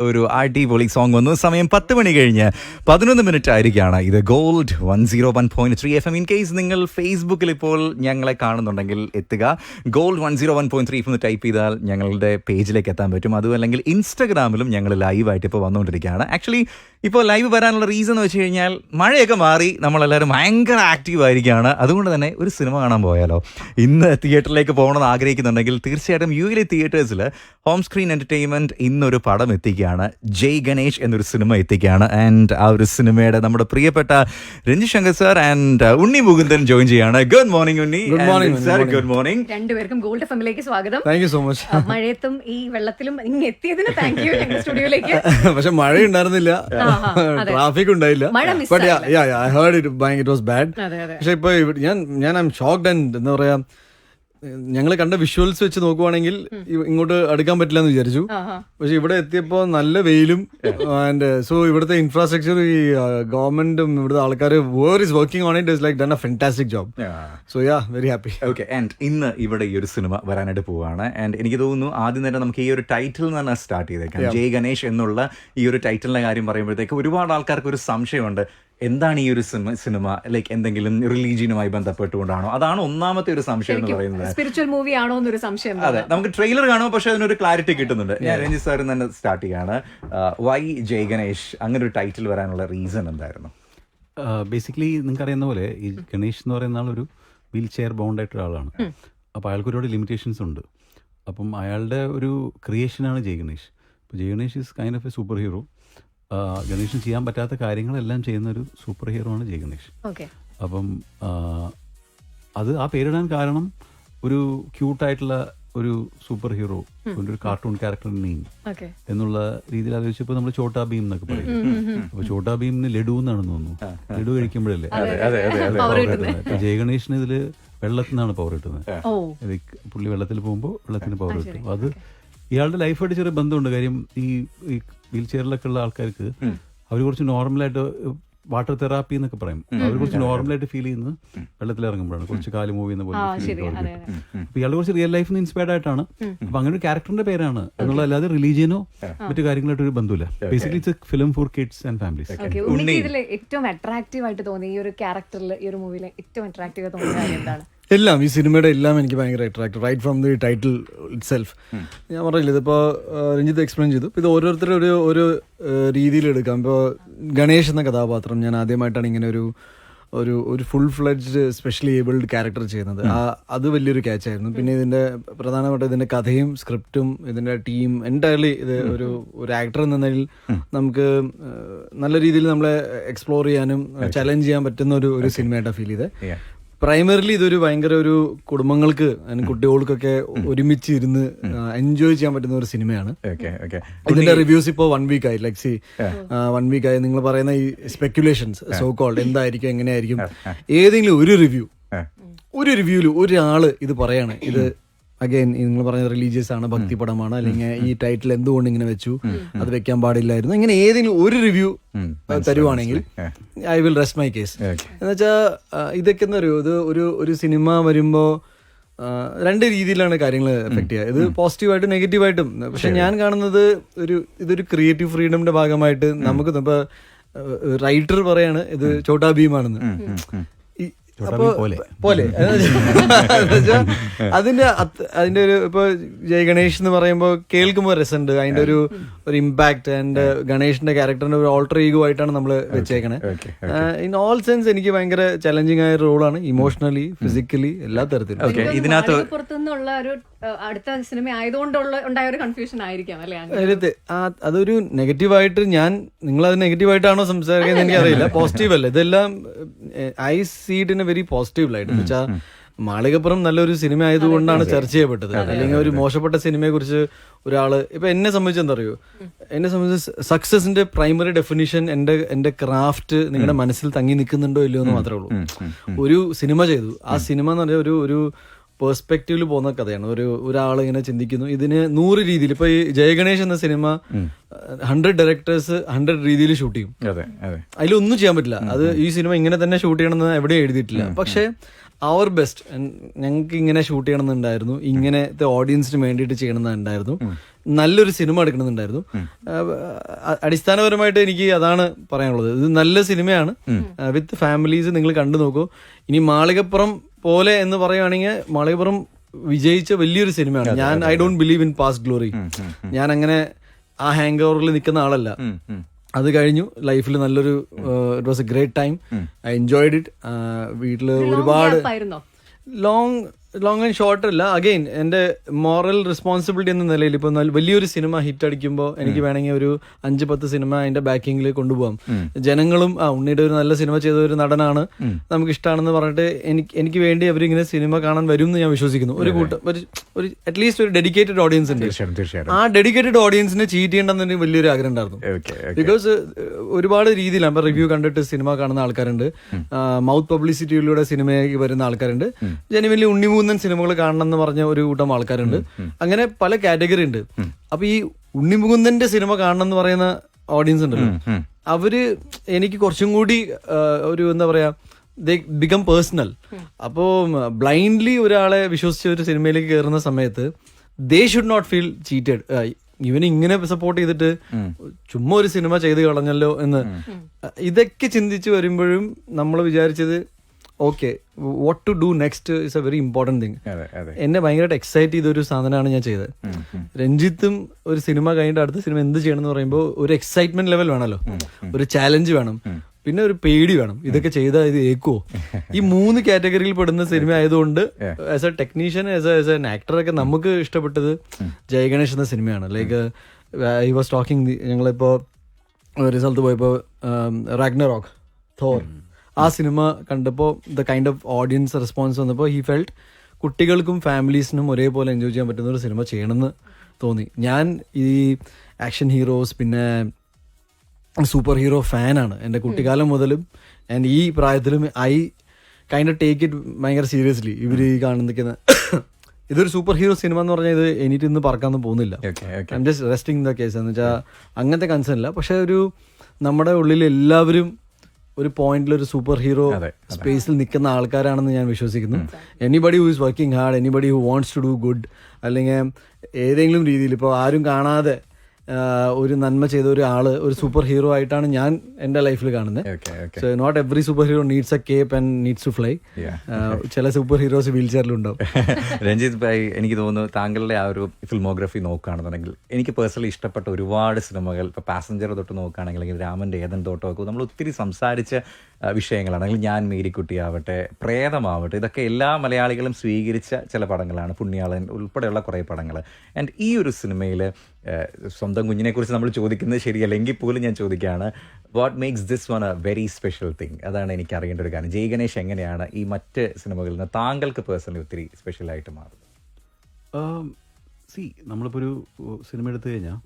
ഒരു അടിപൊളി സോങ് വന്നു. സമയം 10 മണി കഴിഞ്ഞ് 11 മിനിറ്റ് ആയിരിക്കുകയാണ്. ഇത് ഗോൾഡ് 101.3 FM. ഇൻ കേസ് നിങ്ങൾ ഫേസ്ബുക്കിൽ ഇപ്പോൾ ഞങ്ങളെ കാണുന്നുണ്ടെങ്കിൽ എത്തുക. ഗോൾഡ് 101.3 FM എന്ന് ടൈപ്പ് ചെയ്താൽ ഞങ്ങളുടെ പേജിലേക്ക് എത്താൻ പറ്റും. അതും അല്ലെങ്കിൽ ഇൻസ്റ്റഗ്രാമിലും ഞങ്ങൾ ലൈവായിട്ട് ഇപ്പോൾ വന്നുകൊണ്ടിരിക്കുകയാണ്. ആക്ച്വലി ഇപ്പോൾ ലൈവ് വരാനുള്ള റീസൺ എന്ന് വെച്ച് കഴിഞ്ഞാൽ മഴയൊക്കെ മാറി നമ്മളെല്ലാവരും ഭയങ്കര ആക്റ്റീവ് ആയിരിക്കുകയാണ്. അതുകൊണ്ട് തന്നെ ഒരു സിനിമ കാണാൻ പോയാലോ? ഇന്ന് തിയേറ്ററിലേക്ക് പോകണമെന്ന് ആഗ്രഹിക്കുന്നുണ്ടെങ്കിൽ തീർച്ചയായിട്ടും യുഎയിലെ തിയേറ്റേഴ്സിൽ ഹോം സ്ക്രീൻ എന്റർടൈൻമെന്റ് ഇന്നൊരു പടം എത്തിക്കുകയാണ്. ജയ് ഗണേഷ് എന്നൊരു സിനിമ എത്തിക്കുകയാണ്. ആൻഡ് ആ ഒരു സിനിമയുടെ നമ്മുടെ പ്രിയപ്പെട്ട Ranjith Shankar sir and Unni Mukundan join ചെയ്യാണ്. Good morning Unni. Sir good morning. രണ്ടുപേർക്കും ഗോൾഡ് എഫ്എമ്മിലേക്ക് സ്വാഗതം. Thank you so much. മഴയത്തും ഈ വെള്ളത്തിലും ഇങ്ങ് എത്തിയതിന് താങ്ക് യു സ്റ്റുഡിയോയിലേക്ക്. പക്ഷെ മഴ ഉണ്ടായിരുന്നില്ല, ട്രാഫിക് ഉണ്ടായില്ല. I heard it was bad. പക്ഷെ ഇപ്പൊ ഞാൻ ഐ എം ഷോക്ക്ഡ് ആൻഡ് എന്താ പറയാ, ഞങ്ങൾ കണ്ട വിഷ്വൽസ് വെച്ച് നോക്കുവാണെങ്കിൽ ഇങ്ങോട്ട് അടുക്കാൻ പറ്റില്ല എന്ന് വിചാരിച്ചു. പക്ഷെ ഇവിടെ എത്തിയപ്പോ നല്ല വെയിലും ആൻഡ് സോ ഇവിടുത്തെ ഇൻഫ്രാസ്ട്രക്ചർ, ഈ ഗവൺമെന്റും ഇവിടുത്തെ ആൾക്കാർ is working on it, is like done A fantastic job. So yeah, very happy. Okay. And ഇന്ന് ഇവിടെ ഈ ഒരു സിനിമ വരാനായിട്ട് പോവുകയാണ്. ആൻഡ് എനിക്ക് തോന്നുന്നു ആദ്യം തന്നെ നമുക്ക് ഈ ഒരു ടൈറ്റിൽ നിന്ന് സ്റ്റാർട്ട് ചെയ്തേക്കാം. ജയ് ഗണേഷ് എന്നുള്ള ഈ ഒരു ടൈറ്റിലിന്റെ കാര്യം പറയുമ്പോഴത്തേക്ക് ഒരുപാട് ആൾക്കാർക്ക് ഒരു സംശയമുണ്ട്, എന്താണ് ഈ ഒരു സിനിമ ലൈക്ക് എന്തെങ്കിലും റിലീജിയനുമായി ബന്ധപ്പെട്ടുകൊണ്ടാണോ? അതാണ് ഒന്നാമത്തെ ഒരു സംശയം എന്ന് പറയുന്നത്. സ്പിരിച്വൽ മൂവി ആണോ എന്നൊരു സംശയം. അതെ, നമുക്ക് ട്രെയിലർ കാണുമ്പോൾ പക്ഷെ അതിനൊരു ക്ലാരിറ്റി കിട്ടുന്നുണ്ട്. ഞാൻ രഞ്ജിത് സാറിൽ തന്നെ സ്റ്റാർട്ട് ചെയ്യാണ്. വൈ ജയ് ഗണേഷ് അങ്ങനെ ഒരു ടൈറ്റിൽ വരാനുള്ള റീസൺ എന്തായിരുന്നു? ബേസിക്കലി നിങ്ങൾക്ക് അറിയുന്ന പോലെ ഈ ഗണേഷ് എന്ന് പറയുന്ന ആളൊരു വീൽ ചെയർ ബൗണ്ട് ആയിട്ട് ഒരാളാണ്. അപ്പോൾ അയാൾക്ക് ഒരുപാട് ലിമിറ്റേഷൻസ് ഉണ്ട്. അപ്പം അയാളുടെ ഒരു ക്രിയേഷനാണ് ജയ് ഗണേഷ്. അപ്പോൾ Jai Ganesh is kind of a super hero. ഗണേഷിന് ചെയ്യാൻ പറ്റാത്ത കാര്യങ്ങളെല്ലാം ചെയ്യുന്ന ഒരു സൂപ്പർ ഹീറോ ആണ് ജയ് ഗണേഷ്. അപ്പം അത് ആ പേരിടാൻ കാരണം ഒരു ക്യൂട്ടായിട്ടുള്ള ഒരു സൂപ്പർ ഹീറോ, ഒരു കാർട്ടൂൺ ക്യാരക്ടർ നെയിം എന്നുള്ള രീതിയിൽ ആലോചിച്ചപ്പോൾ നമ്മൾ ചോട്ടാ ഭീം എന്നൊക്കെ പറയും. അപ്പൊ ചോട്ടാ ഭീമിന് ലഡു എന്നാണ് തോന്നുന്നു. ലഡു കഴിക്കുമ്പോഴല്ലേ പവർ കിട്ടുന്നത്. ജയ് ഗണേഷിന് ഇതില് വെള്ളത്തിൽ നിന്നാണ് പവർ കിട്ടുന്നത്. പുള്ളി വെള്ളത്തിൽ പോകുമ്പോൾ വെള്ളത്തിന് പവർ കിട്ടും. അത് ഇയാളുടെ ലൈഫായിട്ട് ചെറിയ ബന്ധമുണ്ട്. കാര്യം ഈ വീൽ ചെയറിലൊക്കെ ഉള്ള ആൾക്കാർക്ക് അവർ കുറച്ച് നോർമലായിട്ട് വാട്ടർ തെറാപ്പി എന്നൊക്കെ പറയും. അവർ കുറച്ച് നോർമലായിട്ട് ഫീൽ ചെയ്യുന്നത് വെള്ളത്തിൽ ഇറങ്ങുമ്പോഴാണ്. കുറച്ച് കാല് മൂവ് ചെയ്യുന്ന പോലെ. അപ്പൊ ഇയാൾ കുറച്ച് റിയൽ ലൈഫിന് ഇൻസ്പയർഡ് ആയിട്ടാണ്. അപ്പൊ അങ്ങനെ ഒരു ക്യാരക്ടറിന്റെ പേരാണ് എന്നുള്ള, അല്ലാതെ റിലീജിയനോ മറ്റു കാര്യങ്ങളായിട്ട് ഒരു ബന്ധമില്ല. Basically it's A film for kids and families. ഏറ്റവും അട്രാക്റ്റീവ് ആയിട്ട് തോന്നി ഈ ഒരു ക്യാരക്ടറിൽ, ഈ ഒരു മൂവിയിൽ ഏറ്റവും അട്രാക്റ്റീവ് തോന്നിയ കാര്യം എന്താണ്? എല്ലാം, ഈ സിനിമയുടെ എല്ലാം എനിക്ക് ഭയങ്കര attractive, right from the title itself. ഞാൻ പറഞ്ഞില്ല, ഇതിപ്പോൾ രഞ്ജിത്ത് എക്സ്പ്ലെയിൻ ചെയ്തു. ഇത് ഓരോരുത്തരും ഒരു രീതിയിൽ എടുക്കാം. ഇപ്പോൾ ഗണേഷ് എന്ന കഥാപാത്രം ഞാൻ ആദ്യമായിട്ടാണ് ഇങ്ങനെ ഒരു full fledged specially abled character ചെയ്യുന്നത്. അത് വലിയൊരു ക്യാച്ചായിരുന്നു. പിന്നെ ഇതിൻ്റെ പ്രധാനപ്പെട്ട ഇതിൻ്റെ കഥയും സ്ക്രിപ്റ്റും ഇതിൻ്റെ ടീം എൻറ്റയർലി ഇത് ഒരു ആക്ടർ എന്ന നിലയിൽ നമുക്ക് നല്ല രീതിയിൽ നമ്മളെ എക്സ്പ്ലോർ ചെയ്യാനും ചലഞ്ച് ചെയ്യാൻ പറ്റുന്ന ഒരു സിനിമയായിട്ടാണ് ഫീൽ ചെയ്തത്. പ്രൈമറിലി ഇതൊരു ഭയങ്കര ഒരു കുടുംബങ്ങൾക്ക് കുട്ടികൾക്കൊക്കെ ഒരുമിച്ച് ഇരുന്ന് എൻജോയ് ചെയ്യാൻ പറ്റുന്ന ഒരു സിനിമയാണ്. ഇതിന്റെ റിവ്യൂസ് ഇപ്പോൾ 1 വീക്ക് ആയി. ലൈക് 1 വീക്ക് ആയി. നിങ്ങൾ പറയുന്ന ഈ സ്പെക്യുലേഷൻസ് സോ കോൾഡ് എന്തായിരിക്കും, എങ്ങനെയായിരിക്കും, ഏതെങ്കിലും ഒരു റിവ്യൂല് ഒരാള് ഇത് പറയാണ്, ഇത് അഗൈൻ നിങ്ങൾ പറഞ്ഞ റിലീജിയസ് ആണ്, ഭക്തിപടമാണ്, അല്ലെങ്കിൽ ഈ ടൈറ്റിൽ എന്തുകൊണ്ട് ഇങ്ങനെ വെച്ചു, അത് വെക്കാൻ പാടില്ലായിരുന്നു, ഇങ്ങനെ ഏതെങ്കിലും ഒരു റിവ്യൂ തരുവാണെങ്കിൽ I will rest my case. എന്നുവെച്ചാൽ ഇതൊക്കെ എന്താ പറയുക, ഇത് ഒരു സിനിമ വരുമ്പോൾ രണ്ട് രീതിയിലാണ് കാര്യങ്ങൾ എഫക്ട് ചെയ്യുക. ഇത് പോസിറ്റീവായിട്ടും നെഗറ്റീവായിട്ടും. പക്ഷെ ഞാൻ കാണുന്നത് ഇതൊരു ക്രിയേറ്റീവ് ഫ്രീഡമിന്റെ ഭാഗമായിട്ട് നമുക്ക് ഇപ്പൊ റൈറ്റർ പറയാണ് ഇത് ചോട്ടാ ഭീമാണെന്ന് പോലെ. അതിന്റെ ഒരു ഇപ്പൊ ജയ് ഗണേഷ് എന്ന് പറയുമ്പോൾ കേൾക്കുമ്പോൾ രസമുണ്ട്. അതിന്റെ ഒരു ഇമ്പാക്ട് ആൻഡ് ഗണേഷിന്റെ ക്യാരക്ടറിന്റെ ഒരു ഓൾട്ടർ ഈഗോ ആയിട്ടാണ് നമ്മൾ വെച്ചേക്കണേ. ഇൻ ഓൾ സെൻസ് എനിക്ക് ഭയങ്കര ചലഞ്ചിങ് ആയ റോളാണ്, ഇമോഷണലി, ഫിസിക്കലി, എല്ലാ തരത്തിലും. ഇതിനകത്ത് പുറത്തുനിന്നുള്ള ഒരു അടുത്ത സിനിമ ആയതുകൊണ്ടുള്ള ഉണ്ടായ ഒരു കൺഫ്യൂഷൻ ആയിരിക്കാം അല്ലേ? അതൊരു നെഗറ്റീവായിട്ട് നിങ്ങളത് നെഗറ്റീവായിട്ടാണോ സംസാരിക്കുന്നത് എനിക്കറിയില്ല. പോസിറ്റീവ് അല്ല, ഇതെല്ലാം I see it in a very positive light. എന്ന് വെച്ചാൽ മാളികപ്പുറം നല്ലൊരു സിനിമ ആയതുകൊണ്ടാണ് ചർച്ച ചെയ്യപ്പെട്ടത്. അല്ലെങ്കിൽ ഒരു മോശപ്പെട്ട സിനിമയെ കുറിച്ച് ഒരാള് ഇപ്പൊ എന്നെ സംബന്ധിച്ച് എന്താ അറിയോ, എന്നെ സംബന്ധിച്ച് സക്സസിന്റെ പ്രൈമറി ഡെഫിനിഷൻ എന്റെ ക്രാഫ്റ്റ് നിങ്ങളുടെ മനസ്സിൽ തങ്ങി നിൽക്കുന്നുണ്ടോ ഇല്ലയോ എന്ന് മാത്രമേ ഉള്ളൂ. ഒരു സിനിമ ചെയ്തു, ആ സിനിമ എന്ന് പറഞ്ഞാൽ ഒരു പെർസ്പെക്റ്റീവിൽ പോകുന്ന കഥയാണ്. ഒരാൾ ഇങ്ങനെ ചിന്തിക്കുന്നു, ഇതിന് 100 രീതിയിൽ. ഇപ്പൊ ഈ ജയ് ഗണേഷ് എന്ന സിനിമ 100 ഡയറക്ടേഴ്സ് 100 രീതിയിൽ ഷൂട്ട് ചെയ്യും. അതിലൊന്നും ചെയ്യാൻ പറ്റില്ല. അത് ഈ സിനിമ ഇങ്ങനെ തന്നെ ഷൂട്ട് ചെയ്യണമെന്ന് എവിടെയും എഴുതിയിട്ടില്ല. പക്ഷെ അവർ ബെസ്റ്റ്, ഞങ്ങൾക്ക് ഇങ്ങനെ ഷൂട്ട് ചെയ്യണമെന്നുണ്ടായിരുന്നു, ഇങ്ങനത്തെ ഓഡിയൻസിന് വേണ്ടിയിട്ട് ചെയ്യണമെന്നുണ്ടായിരുന്നു, നല്ലൊരു സിനിമ എടുക്കണമെന്നുണ്ടായിരുന്നു. അടിസ്ഥാനപരമായിട്ട് എനിക്ക് അതാണ് പറയാനുള്ളത്. ഇത് നല്ല സിനിമയാണ്, വിത്ത് ഫാമിലീസ് നിങ്ങൾ കണ്ടു നോക്കൂ. ഇനി മാളികപ്പുറം പോലെ എന്ന് പറയുകയാണെങ്കിൽ മാളികപ്പുറം വിജയിച്ച വലിയൊരു സിനിമയാണ്. ഞാൻ I don't believe in past glory. ഞാൻ അങ്ങനെ ആ ഹാങ് ഓവറിൽ നിൽക്കുന്ന ആളല്ല. അത് കഴിഞ്ഞു ലൈഫിൽ നല്ലൊരു it was A great time. I enjoyed it. വീട്ടിൽ ഒരുപാട് ലോങ് ആൻഡ് ഷോർട്ട് അല്ല. അഗെയിൻ എൻ്റെ മോറൽ റെസ്പോൺസിബിലിറ്റി എന്ന നിലയിൽ ഇപ്പോൾ വലിയൊരു സിനിമ ഹിറ്റ് അടിക്കുമ്പോൾ എനിക്ക് വേണമെങ്കിൽ ഒരു 5-10 സിനിമ അതിന്റെ ബാക്കിങ്ങിൽ കൊണ്ടുപോകാം. ജനങ്ങളും ഉണ്ണിയുടെ ഒരു നല്ല സിനിമ ചെയ്ത ഒരു നടനാണ്, നമുക്ക് ഇഷ്ടമാണെന്ന് പറഞ്ഞിട്ട് എനിക്ക് വേണ്ടി അവരിങ്ങനെ സിനിമ കാണാൻ വരും എന്ന് ഞാൻ വിശ്വസിക്കുന്നു. ഒരു കൂട്ടം ഒരു അറ്റ്ലീസ്റ്റ് ഒരു ഡെഡിക്കേറ്റഡ് ഓഡിയൻസ് ഉണ്ട്. ആ ഡെഡിക്കേറ്റഡ് ഓഡിയൻസിനെ ചീറ്റ് ചെയ്യണമെന്ന് എനിക്ക് വലിയൊരു ആഗ്രഹം ഉണ്ടായിരുന്നു. ബിക്കോസ് ഒരുപാട് രീതിയിലാണ് ഇപ്പൊ റിവ്യൂ കണ്ടിട്ട് സിനിമ കാണുന്ന ആൾക്കാരുണ്ട്, മൗത്ത് പബ്ലിസിറ്റിയിലൂടെ സിനിമയ്ക്ക് വരുന്ന ആൾക്കാരുണ്ട്, ജനുവൻലി ഉണ്ണിമൂന്നൻ സിനിമകൾ കാണണം എന്ന് പറഞ്ഞ ഒരു കൂട്ടം ആൾക്കാരുണ്ട്. അങ്ങനെ പല കാറ്റഗറി ഉണ്ട്. അപ്പൊ ഈ ഉണ്ണിമുകുന്ദന്റെ സിനിമ കാണണം എന്ന് പറയുന്ന ഓഡിയൻസ് ഉണ്ടല്ലോ, അവര് എനിക്ക് കുറച്ചും കൂടി ഒരു എന്താ പറയാ ദേ ബിക്കം പേഴ്സണൽ. അപ്പോ ബ്ലൈൻഡ്ലി ഒരാളെ വിശ്വസിച്ച് ഒരു സിനിമയിലേക്ക് കയറുന്ന സമയത്ത് they should not feel cheated. ഇവന് ഇങ്ങനെ സപ്പോർട്ട് ചെയ്തിട്ട് ചുമ്മാ ഒരു സിനിമ ചെയ്ത് കളഞ്ഞല്ലോ എന്ന്. ഇതൊക്കെ ചിന്തിച്ച് വരുമ്പോഴും നമ്മൾ വിചാരിച്ചത് okay what to do next is a very important thing. എന്നെ ഭയങ്കരമായിട്ട് എക്സൈറ്റ് ചെയ്തൊരു സാധനമാണ് ഞാൻ ചെയ്തത്. രഞ്ജിത്തും ഒരു സിനിമ കഴിഞ്ഞിട്ട് അടുത്ത സിനിമ എന്ത് ചെയ്യണം എന്ന് പറയുമ്പോൾ ഒരു എക്സൈറ്റ്മെന്റ് ലെവൽ വേണമല്ലോ, ഒരു ചാലഞ്ച് വേണം, പിന്നെ ഒരു പേടി വേണം. ഇതൊക്കെ ചെയ്താൽ ഇത് ഏക്കുവോ? ഈ 3 കാറ്റഗറിയിൽ പെടുന്ന സിനിമ ആയതുകൊണ്ട് as a technician as an ആക്ടറൊക്കെ നമുക്ക് ഇഷ്ടപ്പെട്ടത് ജയഗണേഷ് എന്ന സിനിമയാണ്. ലൈക്ക് ഐ വാസ് ടോക്കിംഗ്, ഞങ്ങളിപ്പോ ഒരു സ്ഥലത്ത് പോയപ്പോൾ റാഗ്നറോക്ക്, തോർ, ആ സിനിമ കണ്ടപ്പോൾ the kind of audience response വന്നപ്പോൾ ഹി ഫെൽറ്റ് കുട്ടികൾക്കും ഫാമിലീസിനും ഒരേപോലെ എൻജോയ് ചെയ്യാൻ പറ്റുന്ന ഒരു സിനിമ ചെയ്യണമെന്ന് തോന്നി. ഞാൻ ഈ ആക്ഷൻ ഹീറോസ് പിന്നെ സൂപ്പർ ഹീറോ ഫാനാണ് എൻ്റെ കുട്ടിക്കാലം മുതലും. ആൻഡ് ഈ പ്രായത്തിലും I kind of take it ഭയങ്കര സീരിയസ്ലി. ഇവർ ഈ കാണുന്ന ഇതൊരു സൂപ്പർ ഹീറോ സിനിമ എന്ന് പറഞ്ഞാൽ ഇത് എനിക്ക് ഇന്ന് പറക്കാനൊന്നും പോകുന്നില്ല. I am just resting the case എന്ന് വെച്ചാൽ അങ്ങനത്തെ കൺസേൺ ഇല്ല. പക്ഷെ ഒരു നമ്മുടെ ഉള്ളിൽ എല്ലാവരും ഒരു പോയിന്റിൽ ഒരു സൂപ്പർ ഹീറോ സ്പേസിൽ നിൽക്കുന്ന ആൾക്കാരാണെന്ന് ഞാൻ വിശ്വസിക്കുന്നു. Anybody who is working hard, anybody who wants to do good, അല്ലെങ്കിൽ ഏതെങ്കിലും രീതിയിൽ ഇപ്പോൾ ആരും കാണാതെ ഒരു നന്മ ചെയ്ത ഒരു ആള് ഒരു സൂപ്പർ ഹീറോ ആയിട്ടാണ് ഞാൻ എൻ്റെ ലൈഫിൽ കാണുന്നത്. So not every super hero needs a cape and needs to fly. ചില സൂപ്പർ ഹീറോസ് വീൽ ചെയറിലുണ്ടാവും. രഞ്ജിത്ത് ഭായ്, എനിക്ക് തോന്നുന്നു താങ്കളുടെ ആ ഒരു ഫിൽമോഗ്രഫി നോക്കുകയാണെന്നുണ്ടെങ്കിൽ എനിക്ക് പേഴ്സണലി ഇഷ്ടപ്പെട്ട ഒരുപാട് സിനിമകൾ, ഇപ്പോൾ പാസഞ്ചർ തൊട്ട് നോക്കുകയാണെങ്കിൽ, അല്ലെങ്കിൽ രാമൻ്റെ ഏതൻ തോട്ടമൊക്കെ നമ്മൾ ഒത്തിരി സംസാരിച്ച വിഷയങ്ങളാണ്. അല്ലെങ്കിൽ ഞാൻ മേരിക്കുട്ടിയാവട്ടെ, പ്രേതമാവട്ടെ, ഇതൊക്കെ എല്ലാ മലയാളികളും സ്വീകരിച്ച ചില പടങ്ങളാണ്, പുണ്യാളൻ ഉൾപ്പെടെയുള്ള കുറേ പടങ്ങൾ. ആൻഡ് ഈ ഒരു സിനിമയിൽ സ്വന്തം കുഞ്ഞിനെക്കുറിച്ച് നമ്മൾ ചോദിക്കുന്നത് ശരിയല്ല, എങ്കിൽ പോലും ഞാൻ ചോദിക്കുകയാണ്, what makes this one A very special thing? അതാണ് എനിക്ക് അറിയേണ്ട ഒരു കാര്യം. ജയ് ഗണേഷ് എങ്ങനെയാണ് ഈ മറ്റ് സിനിമകളിൽ നിന്ന് താങ്കൾക്ക് പേഴ്സണലി ഒത്തിരി സ്പെഷ്യലായിട്ട് മാറുന്നത്? നമ്മളിപ്പോൾ ഒരു സിനിമ എടുത്തു കഴിഞ്ഞാൽ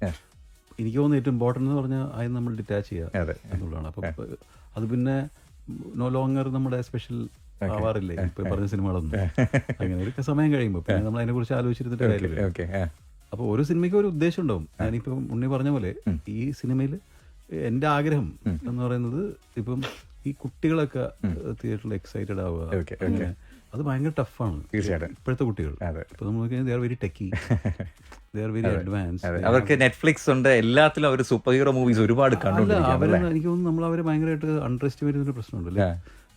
എനിക്ക് തോന്നുന്നു ഏറ്റവും ഇമ്പോർട്ടൻ്റ് എന്ന് പറഞ്ഞാൽ അതിന് നമ്മൾ ഡിറ്റാച്ച് ചെയ്യുക എന്നുള്ളതാണ്. അപ്പം അത് പിന്നെ നോ ലോങ്ങർ നമ്മുടെ സ്പെഷ്യൽ ആവാറില്ലേ ഇപ്പം പറഞ്ഞ സിനിമകളൊന്നും. അങ്ങനെ ഒരു സമയം കഴിയുമ്പോൾ പിന്നെ നമ്മൾ അതിനെക്കുറിച്ച് ആലോചിച്ചിരുന്നിട്ട് കാര്യമില്ല. അപ്പോൾ ഓരോ സിനിമയ്ക്കും ഒരു ഉദ്ദേശം ഉണ്ടാവും. ഞാനിപ്പം ഉണ്ണി പറഞ്ഞ പോലെ ഈ സിനിമയിൽ എൻ്റെ ആഗ്രഹം എന്ന് പറയുന്നത് ഇപ്പം ഈ കുട്ടികളൊക്കെ തിയേറ്ററിൽ എക്സൈറ്റഡ് ആവുക, അത് ഭയങ്കര ടഫാണ്. തീർച്ചയായിട്ടും ഇപ്പോഴത്തെ കുട്ടികൾ ഇപ്പൊ നമ്മൾ നോക്കിയാൽ they are very techie, they are very advance. അവർക്ക് നെറ്റ്ഫ്ലിക്സ് ഉണ്ട്, എല്ലാത്തിലും അവർ സൂപ്പർ ഹീറോ മൂവീസ് ഒരുപാട് കണ്ടുകൊണ്ടിരിക്കുകയാണ്. എനിക്ക് തോന്നുന്നു നമ്മൾ അവരെ ഭയങ്കരമായിട്ട് അണ്ടർ എസ്റ്റിമേറ്റ് ചെയ്യുന്ന ഒരു പ്രശ്നമുണ്ട്.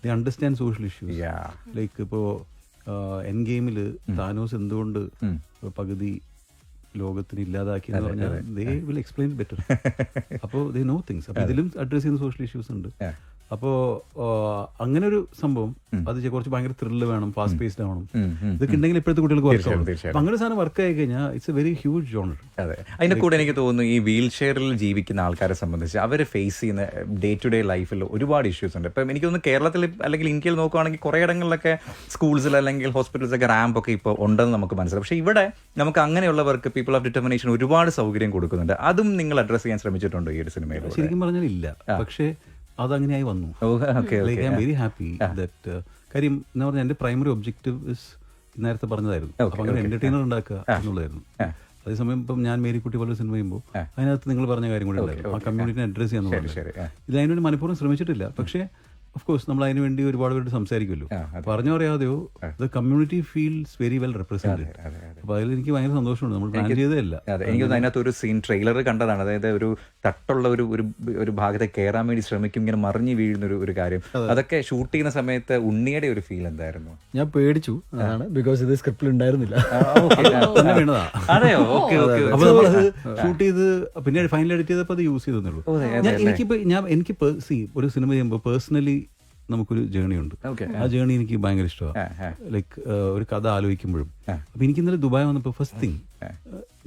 ദേ അണ്ടർസ്റ്റാൻഡ് സോഷ്യൽ ഇഷ്യൂസ്. ലൈക്ക് ഇപ്പോൾ എൻ ഗെയിമിൽ താനോസ് എന്തുകൊണ്ട് പകുതി ലോകത്തിന് ഇല്ലാതാക്കി എന്ന് പറഞ്ഞാൽ ദേ വിൽ എക്സ്പ്ലെയിൻ ബെറ്റർ. അപ്പോൾ ദേ നോ തിങ്സ്. അപ്പോൾ ഇതിലും അഡ്രസ് ചെയ്യുന്ന സോഷ്യൽ ഇഷ്യൂസ് ഉണ്ട്. അപ്പോൾ അങ്ങനെ ഒരു സംഭവം അത് കുറച്ച് ഭയങ്കര ത്രില്ല് വേണം, ഫാസ്റ്റ് പേസ്ഡ് ആവണം. ഇതൊക്കെ ഉണ്ടെങ്കിൽ ഇപ്പോഴത്തെ കുട്ടികൾക്ക് വർക്ക് ആവും. അപ്പം അങ്ങനെ സാധനം വർക്ക് ആയി കഴിഞ്ഞാൽ it's A very huge genre. അതെ, അതിൻ്റെ കൂടെ എനിക്ക് തോന്നുന്നു ഈ വീൽ ചെയറിൽ ജീവിക്കുന്ന ആൾക്കാരെ സംബന്ധിച്ച് അവർ ഫേസ് ചെയ്യുന്ന ഡേ ടു ഡേ ലൈഫിൽ ഒരുപാട് ഇഷ്യൂസ് ഉണ്ട്. ഇപ്പം എനിക്ക് തോന്നുന്നു കേരളത്തിൽ അല്ലെങ്കിൽ ഇന്ത്യയിൽ നോക്കുകയാണെങ്കിൽ കുറേ ഇടങ്ങളിലൊക്കെ സ്കൂൾസിൽ അല്ലെങ്കിൽ ഹോസ്പിറ്റൽസൊക്കെ റാമ്പൊക്കെ ഇപ്പോൾ ഉണ്ടെന്ന് നമുക്ക് മനസ്സിലാവും. പക്ഷേ ഇവിടെ നമുക്ക് അങ്ങനെയുള്ളവർക്ക് പീപ്പിൾ ഓഫ് ഡിറ്റർമിനേഷൻ ഒരുപാട് സൗകര്യം കൊടുക്കുന്നുണ്ട്. അതും നിങ്ങൾ അഡ്രസ്സ് ചെയ്യാൻ ശ്രമിച്ചിട്ടുണ്ടോ ഈ ഒരു സിനിമയിൽ? ശരിക്കും പറഞ്ഞാൽ ഇല്ല, പക്ഷേ അതങ്ങനെയായി വന്നു. I am very happy that. കാര്യം എന്ന് പറഞ്ഞാൽ എൻ്റെ പ്രൈമറി ഒബ്ജക്റ്റീവ് ഇസ് നേരത്തെ പറഞ്ഞതായിരുന്നു. അപ്പം അങ്ങനെ എന്റർടൈനർ ഉണ്ടാക്കുക എന്നുള്ളതായിരുന്നു. അതേസമയം ഇപ്പം ഞാൻ മേരിക്കുട്ടി പോലെ സിനിമ ചെയ്യുമ്പോൾ അതിനകത്ത് നിങ്ങൾ പറഞ്ഞ കാര്യം കൂടി ഉണ്ടായിരുന്നു, ആ കമ്മ്യൂണിറ്റിനെ അഡ്രസ് ചെയ്യാന്ന് പറഞ്ഞു. ഇത് അതിനുവേണ്ടി മനഃപൂർവ്വം ശ്രമിച്ചിട്ടില്ല. പക്ഷേ ഓഫ് കോഴ്സ് നമ്മൾ അതിന് വേണ്ടി ഒരുപാട് പേരോട് സംസാരിക്കുമല്ലോ. പറഞ്ഞു പറയാതെയോ the community feels very well represented. അപ്പോൾ അതിൽ എനിക്ക് ഭയങ്കര സന്തോഷമുണ്ട്. നമ്മൾ പ്ലാൻ ചെയ്തതല്ല. അതെ, എനിക്ക് അതിനകത്ത് ഒരു സീൻ ട്രെയിലർ കണ്ടതാണ്. അതായത് ഒരു തട്ടുള്ള ഒരു ഭാഗത്തെ കയറാൻ വേണ്ടി ശ്രമിക്കും, ഇങ്ങനെ മറിഞ്ഞു വീഴുന്ന ഒരു കാര്യം. അതൊക്കെ ഷൂട്ട് ചെയ്യുന്ന സമയത്ത് ഉണ്ണിയുടെ ഒരു ഫീൽ എന്തായിരുന്നു? ഞാൻ പേടിച്ചു, അതാണ് ബിക്കോസ് ഇത് സ്ക്രിപ്റ്റിൽ ഉണ്ടായിരുന്നില്ല. തന്നെ വീണതാ. അതെയോ? Okay okay. അപ്പോൾ നമ്മളത് ഷൂട്ട് ചെയ്ത് പിന്നെ ഫൈനൽ എഡിറ്റ് ചെയ്തപ്പോൾ അത് യൂസ് ചെയ്തേ ഉള്ളൂ. എനിക്ക് ഒരു സിനിമ ചെയ്യുമ്പോൾ പേഴ്സണലി നമുക്കൊരു ജേണി ഉണ്ട്. ആ ജേണി എനിക്ക് ഭയങ്കര ഇഷ്ടമാണ്. ലൈക്ക് ഒരു കഥ ആലോചിക്കുമ്പോഴും. അപ്പൊ എനിക്ക് ഇന്നലെ ദുബായ് വന്നപ്പോൾ ഫസ്റ്റ് തിങ്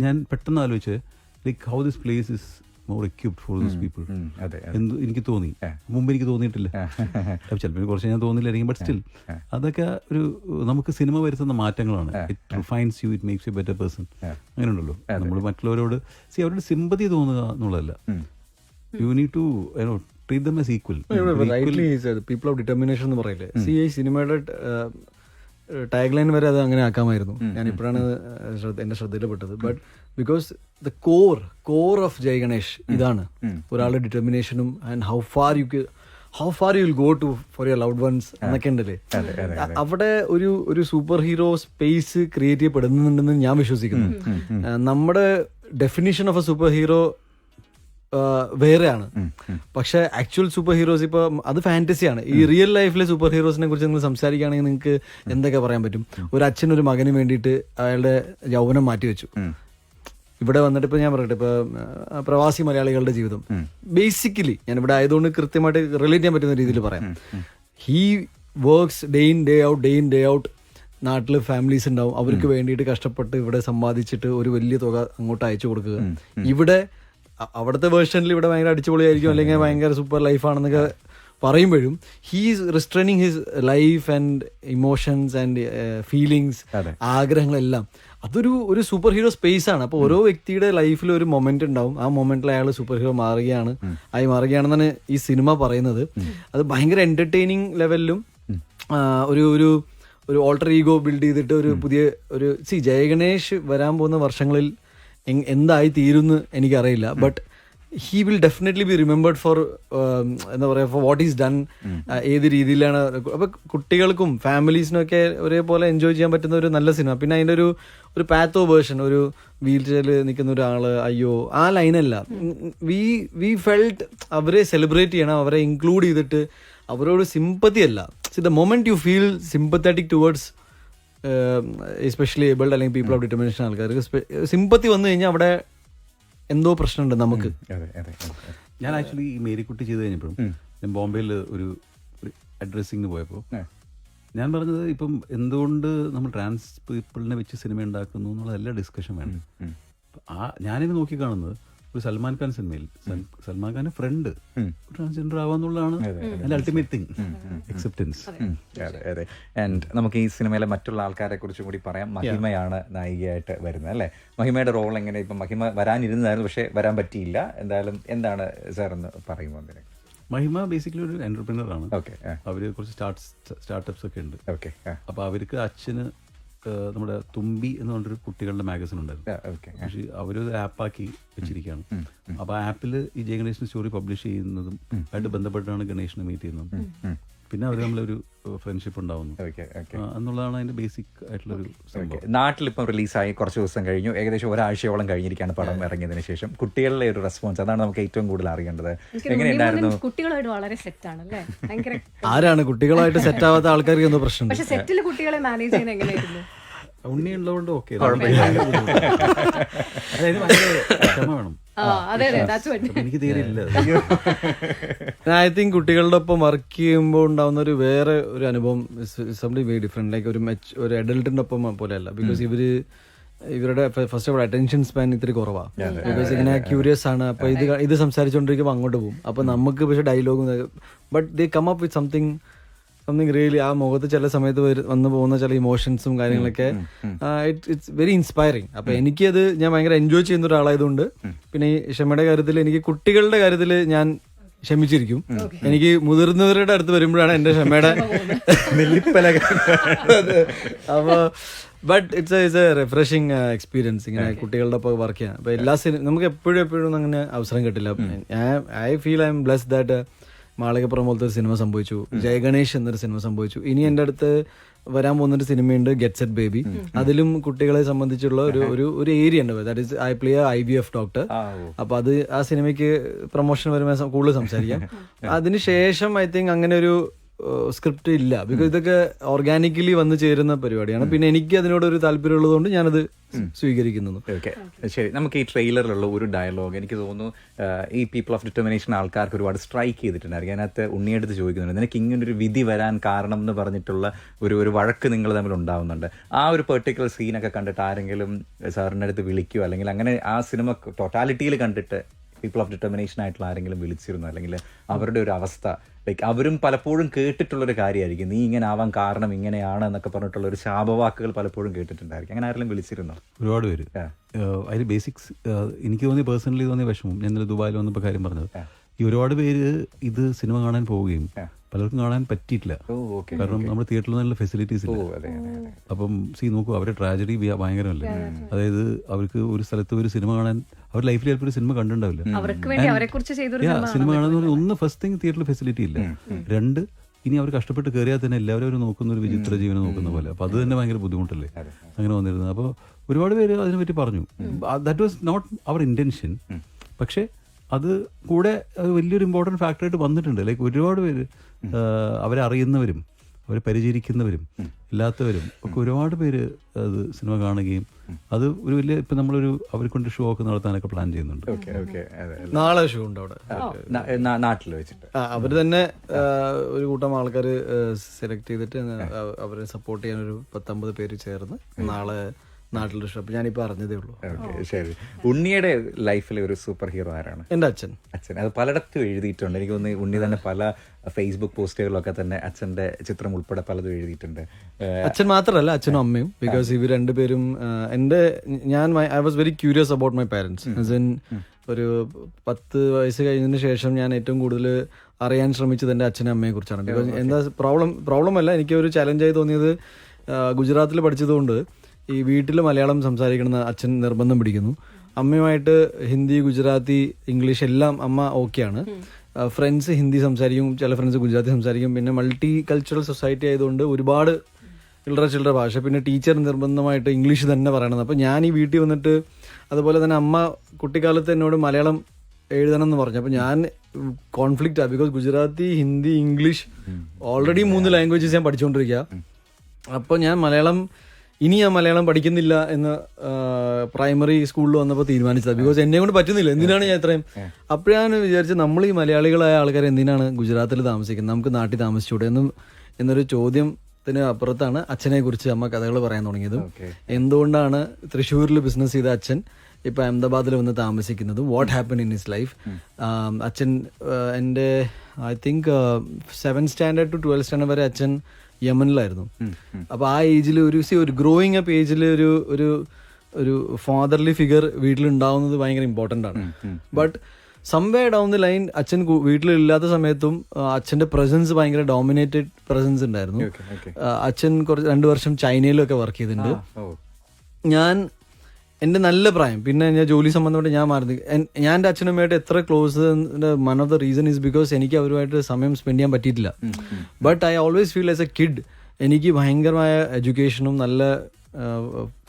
ഞാൻ പെട്ടെന്ന് ആലോചിച്ച് like how this place is more equipped for these people എന്ന് എനിക്ക് തോന്നി. മുമ്പ് എനിക്ക് തോന്നിയിട്ടില്ല. ചിലപ്പോൾ കുറച്ച് ഞാൻ തോന്നില്ലായിരിക്കും, ബട്ട് സ്റ്റിൽ അതൊക്കെ ഒരു നമുക്ക് സിനിമ വരുത്തുന്ന മാറ്റങ്ങളാണ്. It refines you, it makes you better person. അങ്ങനെ ഉണ്ടല്ലോ. നമ്മൾ മറ്റുള്ളവരോട് അവരുടെ സിമ്പതി തോന്നുക എന്നുള്ളതല്ല. You need to treat them as equal. Rightly said, people of determination എന്ന് പറയില്ലേ. ഈ സിനിമയുടെ ടാഗ് ലൈൻ വരെ അത് അങ്ങനെ ആക്കാമായിരുന്നു. ഞാൻ ഇപ്പോഴാണ് എന്റെ ശ്രദ്ധയിൽപ്പെട്ടത്. But because the core of Jai Ganesh ഇതാണ്. ഒരാളുടെ ഡിറ്റർമിനേഷനും and how far you will go to for your loved ones എന്നൊക്കെ ഉണ്ടല്ലേ. അവിടെ ഒരു സൂപ്പർ ഹീറോ സ്പേസ് ക്രിയേറ്റ് ചെയ്യപ്പെടുന്നുണ്ടെന്ന് ഞാൻ വിശ്വസിക്കുന്നു. നമ്മുടെ definition of a super hero വേറെയാണ്. പക്ഷെ ആക്ച്വൽ സൂപ്പർ ഹീറോസ് ഇപ്പൊ അത് ഫാന്റസിയാണ്. ഈ റിയൽ ലൈഫിലെ സൂപ്പർ ഹീറോസിനെ കുറിച്ച് നിങ്ങൾ സംസാരിക്കുകയാണെങ്കിൽ നിങ്ങൾക്ക് എന്തൊക്കെ പറയാൻ പറ്റും? ഒരു അച്ഛൻ ഒരു മകന് വേണ്ടിയിട്ട് അയാളുടെ യൗവനം മാറ്റിവെച്ചു. ഇവിടെ വന്നിട്ട് ഇപ്പൊ ഞാൻ പറയട്ടെ, ഇപ്പൊ പ്രവാസി മലയാളികളുടെ ജീവിതം ബേസിക്കലി ഞാൻ ഇവിടെ ആയതുകൊണ്ട് കൃത്യമായിട്ട് റിലേറ്റ് ചെയ്യാൻ പറ്റുന്ന രീതിയിൽ പറയാം. He works day in day out. നാട്ടിൽ ഫാമിലീസ് ഉണ്ടാവും, അവർക്ക് വേണ്ടിയിട്ട് കഷ്ടപ്പെട്ട് ഇവിടെ സമ്പാദിച്ചിട്ട് ഒരു വലിയ തുക അങ്ങോട്ട് അയച്ചു കൊടുക്കുക. ഇവിടെ അവിടുത്തെ വേർഷനിൽ ഇവിടെ ഭയങ്കര അടിച്ചുപൊളിയായിരിക്കും, അല്ലെങ്കിൽ ഭയങ്കര സൂപ്പർ ലൈഫാണെന്നൊക്കെ പറയുമ്പോഴും he's restraining his life and emotions and feelings, ആഗ്രഹങ്ങളെല്ലാം. അതൊരു സൂപ്പർ ഹീറോ സ്പേസ് ആണ്. അപ്പോൾ ഓരോ വ്യക്തിയുടെ ലൈഫിൽ ഒരു മൊമെന്റ് ഉണ്ടാവും. ആ മൊമെന്റിൽ അയാൾ സൂപ്പർ ഹീറോ മാറുകയാണെന്നാണ് ഈ സിനിമ പറയുന്നത്. അത് ഭയങ്കര എന്റർടൈനിങ് ലെവലിലും ഒരു ഓൾട്ടർ ഈഗോ ബിൽഡ് ചെയ്തിട്ട് ഒരു പുതിയ ജയ ഗണേഷ് വരാൻ പോകുന്ന വർഷങ്ങളിൽ എന്തായി തീരുന്ന് എനിക്കറിയില്ല. But he will definitely be remembered for എന്താ പറയുക, ഫോർ വാട്ട് ഈസ് ഡൺ. ഏത് രീതിയിലാണ് അപ്പൊ കുട്ടികൾക്കും ഫാമിലീസിനും ഒക്കെ ഒരേപോലെ എൻജോയ് ചെയ്യാൻ പറ്റുന്ന ഒരു നല്ല സിനിമ. പിന്നെ അതിൻ്റെ ഒരു പാത്തോ വേർഷൻ, ഒരു വീൽ ചെയറിൽ നിൽക്കുന്ന ഒരാള്, അയ്യോ ആ ലൈനല്ല. വി ഫെൽറ്റ് അവരെ സെലിബ്രേറ്റ് ചെയ്യണം, അവരെ ഇൻക്ലൂഡ് ചെയ്തിട്ട് അവരോട് സിമ്പത്തി അല്ല. The moment you feel sympathetic towards especially abled അല്ലെങ്കിൽ പീപ്പിൾ ഓഫ് ഡിറ്റർമിനേഷൻ ആൾക്കാർക്ക് സിമ്പത്തി വന്നു കഴിഞ്ഞാൽ അവിടെ എന്തോ പ്രശ്നമുണ്ട് നമുക്ക്. ഞാൻ ആക്ച്വലി ഈ മേരിക്കുട്ടി ചെയ്ത് കഴിഞ്ഞപ്പോഴും ഞാൻ ബോംബെയിൽ ഒരു അഡ്രസ്സിങ്ങിന് പോയപ്പോൾ ഞാൻ പറഞ്ഞത് ഇപ്പം എന്തുകൊണ്ട് നമ്മൾ ട്രാൻസ് പീപ്പിളിനെ വെച്ച് സിനിമ ഉണ്ടാക്കുന്നു എന്നുള്ളതെല്ലാം ഡിസ്കഷൻ വേണം. ഞാനിത് നോക്കിക്കാണുന്നത് ഒരു സൽമാൻ ഖാൻ സിനിമയിൽ സൽമാൻ ഖാന്റെ ഫ്രണ്ട് ട്രാൻസ്ജെൻഡർ ആവാന്നുള്ളതാണ് അതിന്റെ അൾട്ടിമേറ്റ് തിങ്, അക്സെപ്റ്റൻസ്. ആൻഡ് നമുക്ക് ഈ സിനിമയിലെ മറ്റുള്ള ആൾക്കാരെ കുറിച്ചും കൂടി പറയാം. മഹിമയാണ് നായികയായിട്ട് വരുന്നത് അല്ലേ? മഹിമയുടെ റോൾ എങ്ങനെ? ഇപ്പം മഹിമ വരാനിരുന്നതായിരുന്നു, പക്ഷെ വരാൻ പറ്റിയില്ല. എന്തായാലും എന്താണ് സാർ എന്ന് പറയുമ്പോൾ അതിനെ? മഹിമ ബേസിക്കലി ഒരു എന്റർപ്രീനർ ആണ്. ഓക്കെ. അവര് കുറച്ച് സ്റ്റാർട്ടപ്സ് ഒക്കെ ഉണ്ട്. ഓക്കെ. അപ്പൊ അവർക്ക് അച്ഛന് നമ്മുടെ തുമ്പി എന്ന് പറഞ്ഞൊരു കുട്ടികളുടെ മാഗസിൻ ഉണ്ടായിരുന്നു. പക്ഷേ അവരൊരു ആപ്പാക്കി വെച്ചിരിക്കുകയാണ്. അപ്പൊ ആ ആപ്പിൽ ഈ ജയ ഗണേഷിന്റെ സ്റ്റോറി പബ്ലിഷ് ചെയ്യുന്നതും ആയിട്ട് ബന്ധപ്പെട്ടാണ് ഗണേഷിനെ മീറ്റ് ചെയ്യുന്നത്. പിന്നെ അവർ നമ്മളൊരു ഫ്രണ്ട്ഷിപ്പ് ഉണ്ടാവുന്നു എന്നുള്ളതാണ് അതിന്റെ ബേസിക് ആയിട്ടുള്ള ഒരു സംഭവം. നാട്ടിലിപ്പം റിലീസായി കുറച്ച് ദിവസം കഴിഞ്ഞു, ഏകദേശം ഒരാഴ്ചയോളം കഴിഞ്ഞിരിക്കുകയാണ് പടം ഇറങ്ങിയതിനു ശേഷം. കുട്ടികളുടെ ഒരു റെസ്പോൺസ്, അതാണ് നമുക്ക് ഏറ്റവും കൂടുതൽ അറിയേണ്ടത്. എങ്ങനെയുണ്ടായിരുന്നു? കുട്ടികളായിട്ട് വളരെ സെറ്റ് ആണല്ലേ? ആരാണ് കുട്ടികളായിട്ട് സെറ്റ് ആവാത്ത ആൾക്കാർക്ക് എന്തോ പ്രശ്നം? പക്ഷെ സെറ്റിൽ കുട്ടികളെ മാനേജ് ചെയ്യുന്നത് എങ്ങനെയായിരുന്നു? ഉണ്ണി ഉള്ളതുകൊണ്ട് ഓക്കെ. എനിക്ക് തീരെ ഇല്ല. ഐ തിങ്ക് കുട്ടികളുടെ ഒപ്പം വർക്ക് ചെയ്യുമ്പോൾ ഉണ്ടാവുന്ന ഒരു വേറെ ഒരു അനുഭവം സംതിങ് വെരി ഡിഫറെന്റ്. ലൈക്ക് ഒരു അഡൽട്ടിന്റെ ഒപ്പം പോലെയല്ല. ബിക്കോസ് ഇവരുടെ first of all attention span ഇത്തിരി കുറവാണ്. ബിക്കോസ് ഇങ്ങനെ ക്യൂരിയസ് ആണ്. അപ്പൊ ഇത് സംസാരിച്ചുകൊണ്ടിരിക്കുമ്പോൾ അങ്ങോട്ട് പോകും. അപ്പൊ നമുക്ക് പക്ഷെ ഡയലോഗും, but they come up with something really. ആ മുഖത്ത് ചില സമയത്ത് വന്നു പോകുന്ന ചില ഇമോഷൻസും കാര്യങ്ങളൊക്കെ ഇറ്റ്സ് വെരി ഇൻസ്പയറിങ്. അപ്പൊ എനിക്കത് ഞാൻ ഭയങ്കര എൻജോയ് ചെയ്യുന്ന ഒരാളായതുകൊണ്ട്. പിന്നെ ഈ ക്ഷമയുടെ കാര്യത്തിൽ എനിക്ക് കുട്ടികളുടെ കാര്യത്തിൽ ഞാൻ ക്ഷമിച്ചിരിക്കും. എനിക്ക് മുതിർന്നവരുടെ അടുത്ത് വരുമ്പോഴാണ് എന്റെ ക്ഷമയുടെ അപ്പൊ but it's A refreshing experience ഇങ്ങനെ കുട്ടികളുടെ ഒപ്പം വർക്ക് ചെയ്യാൻ. അപ്പൊ എല്ലാ നമുക്ക് എപ്പോഴും അങ്ങനെ അവസരം കിട്ടില്ല. I feel I M blessed that Malikappuram പോലത്തെ ഒരു സിനിമ സംഭവിച്ചു, ജയഗണേഷ് എന്നൊരു സിനിമ സംഭവിച്ചു. ഇനി എൻ്റെ അടുത്ത് വരാൻ പോകുന്നൊരു സിനിമയുണ്ട് ഗെറ്റ് സെറ്റ് ബേബി. അതിലും കുട്ടികളെ സംബന്ധിച്ചുള്ള ഒരു ഏരിയ ഉണ്ട്. That is I play IVF doctor. അപ്പൊ അത് ആ സിനിമയ്ക്ക് പ്രൊമോഷൻ വരുമ്പോൾ കൂടുതൽ സംസാരിക്കാം. അതിനുശേഷം ഐ തിങ്ക് അങ്ങനെ ഒരു സ്ക്രിപ്റ്റ് ഇല്ല, ബിക്കോസ് ഇതൊക്കെ ഓർഗാനിക്കലി വന്ന് ചേരുന്ന പരിപാടിയാണ്. പിന്നെ എനിക്ക് അതിനോട് ഒരു താല്പര്യമുള്ളതുകൊണ്ട് ഞാനത് സ്വീകരിക്കുന്നു. ഓക്കെ, ശരി. നമുക്ക് ഈ ട്രെയിലറിലുള്ള ഒരു ഡയലോഗ് എനിക്ക് തോന്നുന്നു ഈ പീപ്പിൾ ഓഫ് ഡിറ്റർമിനേഷൻ ആൾക്കാർക്ക് ഒരുപാട് സ്ട്രൈക്ക് ചെയ്തിട്ടുണ്ടായിരിക്കും. അതിനകത്ത് ഉണ്ണിയെടുത്ത് ചോദിക്കുന്നുണ്ട്, നിനക്ക് ഇങ്ങനൊരു വിധി വരാൻ കാരണം എന്ന് പറഞ്ഞിട്ടുള്ള ഒരു വഴക്ക് നിങ്ങൾ തമ്മിൽ ഉണ്ടാവുന്നുണ്ട്. ആ ഒരു പെർട്ടിക്കുലർ സീനൊക്കെ കണ്ടിട്ട് ആരെങ്കിലും സാറിൻ്റെ അടുത്ത് വിളിക്കുമോ, അല്ലെങ്കിൽ അങ്ങനെ ആ സിനിമ ടോട്ടാലിറ്റിയിൽ കണ്ടിട്ട് പീപ്പിൾ ഓഫ് ഡിറ്റർമിനേഷൻ ആയിട്ടുള്ള ആരെങ്കിലും വിളിച്ചിരുന്നു, അല്ലെങ്കിൽ അവരുടെ ഒരു അവസ്ഥ ലൈക്ക് അവരും പലപ്പോഴും കേട്ടിട്ടുള്ളൊരു കാര്യമായിരിക്കും, നീ ഇങ്ങനെ ആവാൻ കാരണം ഇങ്ങനെയാണ് എന്നൊക്കെ പറഞ്ഞിട്ടുള്ള ഒരു ശാപവാക്കുകൾ പലപ്പോഴും കേട്ടിട്ടുണ്ടായിരിക്കും. അങ്ങനെ ആരെങ്കിലും വിളിച്ചിരുന്നോ? ഒരുപാട് പേര്. അതിൽ ബേസിക്സ് എനിക്ക് തോന്നിയ പേഴ്സണലി തോന്നിയ വിഷമം, ഞാൻ ഇന്നലെ ദുബായിൽ വന്നപ്പോൾ കാര്യം പറഞ്ഞത്, ഈ ഒരുപാട് പേര് ഇത് സിനിമ കാണാൻ പോവുകയും പലർക്കും കാണാൻ പറ്റിയിട്ടില്ല. കാരണം നമ്മുടെ തിയേറ്ററിൽ നല്ല ഫെസിലിറ്റീസ് ഇല്ല. അപ്പം നോക്കൂ, അവരുടെ ട്രാജഡി ഭയങ്കരമല്ലേ. അതായത് അവർക്ക് ഒരു സ്ഥലത്ത് ഒരു സിനിമ കാണാൻ അവർ ലൈഫിൽ ചിലപ്പോൾ ഒരു സിനിമ കണ്ടിട്ടുണ്ടാവില്ല. സിനിമ കാണാൻ ഒന്ന് ഫസ്റ്റ് തിങ് തിയേറ്ററിൽ ഫെസിലിറ്റി ഇല്ല. 2 ഇനി അവർ കഷ്ടപ്പെട്ട് കയറിയാൽ തന്നെ എല്ലാവരും അവർ നോക്കുന്ന ഒരു വിചിത്ര ജീവനെ നോക്കുന്ന പോലെ. അപ്പൊ അത് തന്നെ ഭയങ്കര ബുദ്ധിമുട്ടല്ലേ അങ്ങനെ വന്നിരുന്നത്. അപ്പോൾ ഒരുപാട് പേര് അതിനെപ്പറ്റി പറഞ്ഞു. That was not our intention. പക്ഷെ അത് കൂടെ വലിയൊരു ഇമ്പോർട്ടൻറ്റ് ഫാക്ടറായിട്ട് വന്നിട്ടുണ്ട്. ലൈക്ക് ഒരുപാട് പേര് അവരെ അറിയുന്നവരും അവരെ പരിചരിക്കുന്നവരും ഇല്ലാത്തവരും ഒക്കെ ഒരുപാട് പേര് അത് സിനിമ കാണുകയും അത് ഒരു വലിയ ഇപ്പം നമ്മളൊരു അവരെ കൊണ്ട് ഷോ ഒക്കെ നടത്താനൊക്കെ പ്ലാൻ ചെയ്യുന്നുണ്ട്. നാളെ ഷോ ഉണ്ട് അവിടെ നാട്ടിൽ വെച്ചിട്ട്. അവർ തന്നെ ഒരു കൂട്ടം ആൾക്കാർ സെലക്ട് ചെയ്തിട്ട് അവരെ സപ്പോർട്ട് ചെയ്യാൻ ഒരു 10-50 പേര് ചേർന്ന് നാളെ നാട്ടിലൊരു ഷോ. ഞാനിപ്പോൾ അറിഞ്ഞതേ ഉള്ളൂ. ശരി. ഉണ്ണിയുടെ ലൈഫിലെ ഒരു സൂപ്പർ ഹീറോ ആരാണ്? എൻ്റെ അച്ഛൻ. അത് പലയിടത്തും എഴുതിയിട്ടുണ്ട്. എനിക്ക് തോന്നുന്നു ഉണ്ണി തന്നെ പല ഫേസ്ബുക്ക് പോസ്റ്റുകളിലൊക്കെ തന്നെ അച്ഛൻ്റെ ചിത്രം ഉൾപ്പെടെ പലതും എഴുതിയിട്ടുണ്ട്. അച്ഛൻ മാത്രമല്ല, അച്ഛനും അമ്മയും. ബിക്കോസ് ഇവർ രണ്ടുപേരും I was very curious about my parents. ഒരു 10 വയസ്സ് കഴിഞ്ഞതിന് ശേഷം ഞാൻ ഏറ്റവും കൂടുതൽ അറിയാൻ ശ്രമിച്ചത് എൻ്റെ അച്ഛനും അമ്മയെ കുറിച്ചാണ്. ബിക്കോസ് എന്താ പ്രോബ്ലം അല്ല, എനിക്ക് ഒരു ചലഞ്ചായി തോന്നിയത് ഗുജറാത്തിൽ പഠിച്ചതുകൊണ്ട് ഈ വീട്ടിൽ മലയാളം സംസാരിക്കണമെന്ന് അച്ഛൻ നിർബന്ധം പിടിക്കുന്നു. അമ്മയുമായിട്ട് ഹിന്ദി, ഗുജറാത്തി, ഇംഗ്ലീഷ് എല്ലാം അമ്മ ഓക്കെയാണ്. ഫ്രണ്ട്സ് ഹിന്ദി സംസാരിക്കും, ചില ഫ്രണ്ട്സ് ഗുജറാത്തി സംസാരിക്കും. പിന്നെ മൾട്ടി കൾച്ചറൽ സൊസൈറ്റി ആയതുകൊണ്ട് ഒരുപാട് ചില്ലറ ഭാഷ. പിന്നെ ടീച്ചർ നിർബന്ധമായിട്ട് ഇംഗ്ലീഷ് തന്നെ പറയണത്. അപ്പോൾ ഞാൻ ഈ വീട്ടിൽ വന്നിട്ട് അതുപോലെ തന്നെ അമ്മ കുട്ടിക്കാലത്ത് എന്നോട് മലയാളം എഴുതണം എന്ന് പറഞ്ഞു. അപ്പോൾ ഞാൻ കോൺഫ്ലിക്റ്റാണ്. Because Gujarati, Hindi, English already 3 languages ഞാൻ പഠിച്ചുകൊണ്ടിരിക്കുക. അപ്പോൾ ഞാൻ മലയാളം പഠിക്കുന്നില്ല എന്ന് പ്രൈമറി സ്കൂളിൽ വന്നപ്പോൾ തീരുമാനിച്ചത്. ബിക്കോസ് എന്നെ കൊണ്ട് പറ്റുന്നില്ല, എന്തിനാണ് ഞാൻ ഇത്രയും. അപ്പോഴാണ് വിചാരിച്ചത്, നമ്മൾ ഈ മലയാളികളായ ആൾക്കാർ എന്തിനാണ് ഗുജറാത്തിൽ താമസിക്കുന്നത്, നമുക്ക് നാട്ടിൽ താമസിച്ചൂടെ എന്നൊരു ചോദ്യത്തിന് അപ്പുറത്താണ് അച്ഛനെ കുറിച്ച് അമ്മ കഥകൾ പറയാൻ തുടങ്ങിയതും എന്തുകൊണ്ടാണ് തൃശ്ശൂരിൽ ബിസിനസ് ചെയ്ത അച്ഛൻ ഇപ്പം അഹമ്മദാബാദിൽ വന്ന് താമസിക്കുന്നതും what happen in his life. അച്ഛൻ എൻ്റെ I think 7th standard to 12th standard വരെ അച്ഛൻ യമനിലായിരുന്നു. അപ്പൊ ആ ഏജിൽ ഒരു ഗ്രോയിങ് അപ്പ് ഏജിൽ ഒരു ഫാദർലി ഫിഗർ വീട്ടിലുണ്ടാവുന്നത് ഭയങ്കര ഇമ്പോർട്ടൻ്റ് ആണ്. ബട്ട് സംവേ ഡൗൺ ദി ലൈൻ അച്ഛൻ വീട്ടിലില്ലാത്ത സമയത്തും അച്ഛന്റെ പ്രസൻസ് ഭയങ്കര ഡോമിനേറ്റഡ് പ്രസൻസ് ഉണ്ടായിരുന്നു. അച്ഛൻ 2 വർഷം ചൈനയിലൊക്കെ വർക്ക് ചെയ്തിട്ടുണ്ട്. ഞാൻ എൻ്റെ നല്ല പ്രായം, പിന്നെ ഞാൻ ജോലി സംബന്ധമായിട്ട് ഞാൻ മാറി. ഞാൻ എൻ്റെ അച്ഛനമ്മയായിട്ട് എത്ര close, one of the reason is because എനിക്ക് അവരുമായിട്ട് സമയം സ്പെൻഡ് ചെയ്യാൻ പറ്റിയിട്ടില്ല. But I always feel as A kid എനിക്ക് ഭയങ്കരമായ എഡ്യൂക്കേഷനും നല്ല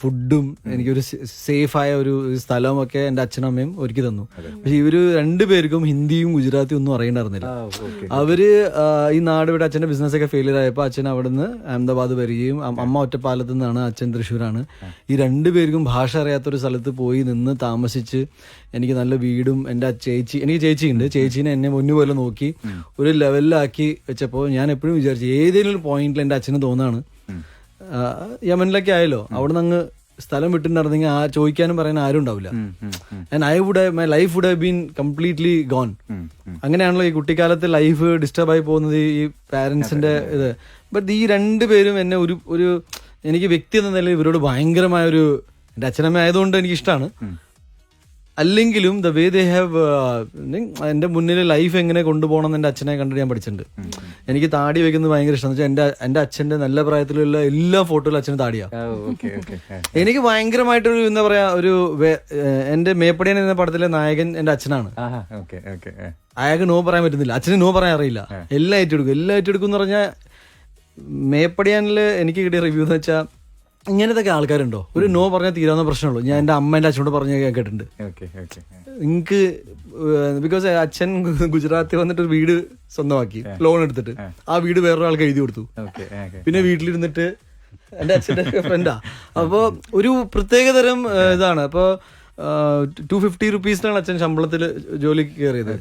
ഫുഡും എനിക്കൊരു സേഫായ ഒരു സ്ഥലവും ഒക്കെ എൻ്റെ അച്ഛനമ്മയും ഒരുക്കി തന്നു. പക്ഷെ ഇവര് 2 പേർക്കും ഹിന്ദിയും ഗുജറാത്തിയും ഒന്നും അറിയണ്ടായിരുന്നില്ല. അവര് ഈ നാട് ഇവിടെ അച്ഛൻ്റെ ബിസിനസ്സൊക്കെ ഫെയിലിയർ ആയപ്പോൾ അച്ഛൻ അവിടെ നിന്ന് അഹമ്മദാബാദ് വരികയും അമ്മ ഒറ്റപ്പാലത്ത് നിന്നാണ്, അച്ഛൻ തൃശ്ശൂരാണ്. ഈ 2 പേർക്കും ഭാഷ അറിയാത്തൊരു സ്ഥലത്ത് പോയി നിന്ന് താമസിച്ച് എനിക്ക് നല്ല വീടും എൻ്റെ എനിക്ക് ചേച്ചിയുണ്ട്, ചേച്ചീനെ എന്നെ മുന്നുപോലെ നോക്കി ഒരു ലെവലിലാക്കി വെച്ചപ്പോൾ ഞാൻ എപ്പോഴും വിചാരിച്ചു ഏതെങ്കിലും ഒരു പോയിന്റിൽ എൻ്റെ അച്ഛന് തോന്നാണ് യമനിലൊക്കെ ആയല്ലോ, അവിടെ നിന്ന് അങ്ങ് സ്ഥലം വിട്ടിട്ടുണ്ടായിരുന്നെങ്കിൽ ചോദിക്കാനും പറയാൻ ആരും ഉണ്ടാവില്ല. And my life would have been completely gone. അങ്ങനെയാണല്ലോ ഈ കുട്ടിക്കാലത്ത് ലൈഫ് ഡിസ്റ്റർബ് ആയി പോകുന്നത്, ഈ പാരന്റ്സിന്റെ ഇത്. ബട്ട് ഈ 2 പേരും എന്നെ ഒരു എനിക്ക് വ്യക്തി എന്ന നിലയിൽ ഇവരോട് ഭയങ്കരമായ എൻ്റെ അച്ഛനമ്മ ആയതുകൊണ്ട് എനിക്ക് ഇഷ്ടമാണ്. അല്ലെങ്കിലും ദ വേ ദേ ഹാവ് എൻ്റെ മുന്നിൽ ലൈഫ് എങ്ങനെ കൊണ്ടുപോകണം എന്ന് എൻ്റെ അച്ഛനെ കണ്ടിട്ട് ഞാൻ പഠിച്ചിട്ടുണ്ട്. എനിക്ക് താടി വെക്കുന്നത് ഭയങ്കര ഇഷ്ടം. എൻ്റെ അച്ഛൻ്റെ നല്ല പ്രായത്തിലുള്ള എല്ലാ ഫോട്ടോയിലും അച്ഛന് താടിയാണ്. എനിക്ക് ഭയങ്കരമായിട്ടൊരു എന്താ പറയാ ഒരു എൻ്റെ മേപ്പടിയൻ എന്ന പടത്തിലെ നായകൻ എൻ്റെ അച്ഛനാണ്. അയാൾക്ക് നോ പറയാൻ പറ്റുന്നില്ല, അച്ഛന് നോ പറയാൻ അറിയില്ല, എല്ലാം ഏറ്റെടുക്കും എന്ന് പറഞ്ഞാൽ മേപ്പടിയാനിൽ എനിക്ക് കിട്ടിയ റിവ്യൂ എന്ന് വെച്ചാൽ ഇങ്ങനത്തെ ആൾക്കാരുണ്ടോ, ഒരു നോ പറഞ്ഞാൽ തീരാവുന്ന പ്രശ്നമുള്ളൂ. ഞാൻ എൻ്റെ അമ്മേൻ്റെ അച്ഛനോട് പറഞ്ഞ കേട്ടിട്ടുണ്ട്. എനിക്ക് ബിക്കോസ് അച്ഛൻ ഗുജറാത്തിൽ വന്നിട്ട് ഒരു വീട് സ്വന്തമാക്കി ലോൺ എടുത്തിട്ട് ആ വീട് വേറൊരാൾക്ക് എഴുതി കൊടുത്തു. പിന്നെ വീട്ടിലിരുന്നിട്ട് എൻ്റെ അച്ഛൻ്റെ ഫ്രണ്ടാ. അപ്പോൾ ഒരു പ്രത്യേകതരം ഇതാണ്. അപ്പോൾ 250 rupees അച്ഛൻ ശമ്പളത്തിൽ ജോലിക്ക് കയറിയത്.